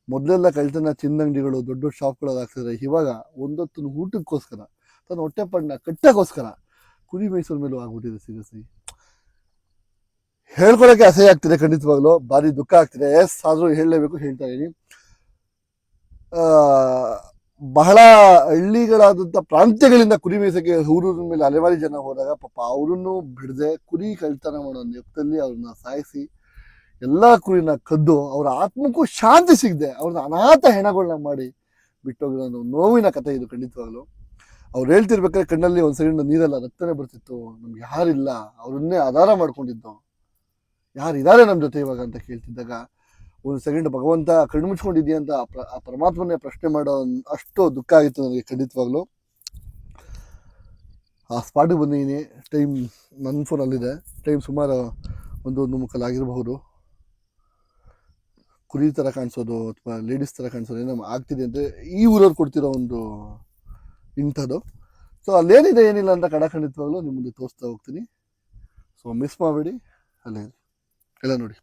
ಮೊದಲೆಲ್ಲ ಕಳ್ತನ ಚಿನ್ನಂಗಡಿಗಳು ದೊಡ್ಡ ದೊಡ್ಡ ಶಾಪ್ಗಳಲ್ಲಿ ಆಗ್ತಿದ್ರೆ, ಇವಾಗ ಒಂದೊತ್ತು ಊಟಕ್ಕೋಸ್ಕರ ತನ್ನ ಹೊಟ್ಟೆ ಪಣ್ಣ ಕಟ್ಟಕ್ಕೋಸ್ಕರ ಕುರಿ ಮೈಸೂರು ಮೇಲೂ ಆಗ್ಬಿಟ್ಟಿದೆ. ಸೀರಿಯಸ್ಲಿ ಹೇಳ್ಕೊಳಕ್ಕೆ ಅಸಹ್ಯ ಆಗ್ತಿದೆ, ಖಂಡಿತವಾಗ್ಲೂ ಭಾರಿ ದುಃಖ ಆಗ್ತಿದೆ. ಆದ್ರೂ ಹೇಳಲೇಬೇಕು, ಹೇಳ್ತಾ ಇದೀನಿ. ಬಹಳ ಹಳ್ಳಿಗಳಾದಂಥ ಪ್ರಾಂತ್ಯಗಳಿಂದ ಕುರಿ ಮೇಯಿಸಕ್ಕೆ ಊರೂರಿನ ಮೇಲೆ ಅಲೆಮಾರಿ ಜನ ಹೋದಾಗ ಪಾಪ ಅವ್ರನ್ನು ಬಿಡದೆ ಕುರಿ ಕಳ್ತನ ಮಾಡೋ ನೆಪದಲ್ಲಿ ಅವ್ರನ್ನ ಸಾಯಿಸಿ ಎಲ್ಲಾ ಕುರಿನ ಕದ್ದು ಅವ್ರ ಆತ್ಮಕ್ಕೂ ಶಾಂತಿ ಸಿಗದೆ ಅವ್ರನ್ನ ಅನಾಥ ಹೆಣಗಳನ್ನ ಮಾಡಿ ಬಿಟ್ಟೋಗಿರೋ ನೋವಿನ ಕಥೆ ಇದು. ಖಂಡಿತವಾಗ್ಲು ಅವ್ರು ಹೇಳ್ತಿರ್ಬೇಕಾದ್ರೆ ಕಣ್ಣಲ್ಲಿ ಒಂದ್ ಸೆಕೆಂಡ್ ನೀರೆಲ್ಲ ರಕ್ತನೇ ಬರ್ತಿತ್ತು. ನಮ್ಗೆ ಯಾರಿಲ್ಲ, ಅವ್ರನ್ನೇ ಆಧಾರ ಮಾಡ್ಕೊಂಡಿದ್ದು, ಯಾರಿದ್ದಾರೆ ನಮ್ಮ ಜೊತೆ ಇವಾಗ ಅಂತ ಕೇಳ್ತಿದ್ದಾಗ ಒಂದು ಸೆಕೆಂಡ್ ಭಗವಂತ ಕಣ್ಣು ಮುಚ್ಕೊಂಡಿದ್ಯಾ ಅಂತ ಆ ಪರಮಾತ್ಮನೇ ಪ್ರಶ್ನೆ ಮಾಡೋ ಅಷ್ಟು ದುಃಖ ಆಗಿತ್ತು ನನಗೆ. ಖಂಡಿತವಾಗ್ಲು ಆ ಸ್ಪಾಟಿಗೆ ಬಂದಿದ್ದೀನಿ. ಟೈಮ್ ನನ್ನ ಫೋನಲ್ಲಿದೆ, ಟೈಮ್ ಸುಮಾರು 1:15 ಆಗಿರಬಹುದು. ಕುರಿ ಥರ ಕಾಣಿಸೋದು ಅಥವಾ ಲೇಡೀಸ್ ಥರ ಕಾಣಿಸೋದು ಏನೋ ಆಗ್ತಿದೆ ಅಂತ ಈ ಊರವ್ರು ಕೊಡ್ತಿರೋ ಒಂದು ಇಂಥದ್ದು. ಸೊ ಅಲ್ಲೇನಿದೆ ಏನಿಲ್ಲ ಅಂತ ಖಂಡಿತವಾಗ್ಲೂ ನಿಮ್ಮ ಮುಂದೆ ತೋರಿಸ್ತಾ ಹೋಗ್ತೀನಿ. ಸೊ ಮಿಸ್ ಮಾಡಬೇಡಿ, ಅಲ್ಲೇ ಎಲ್ಲ ನೋಡಿ.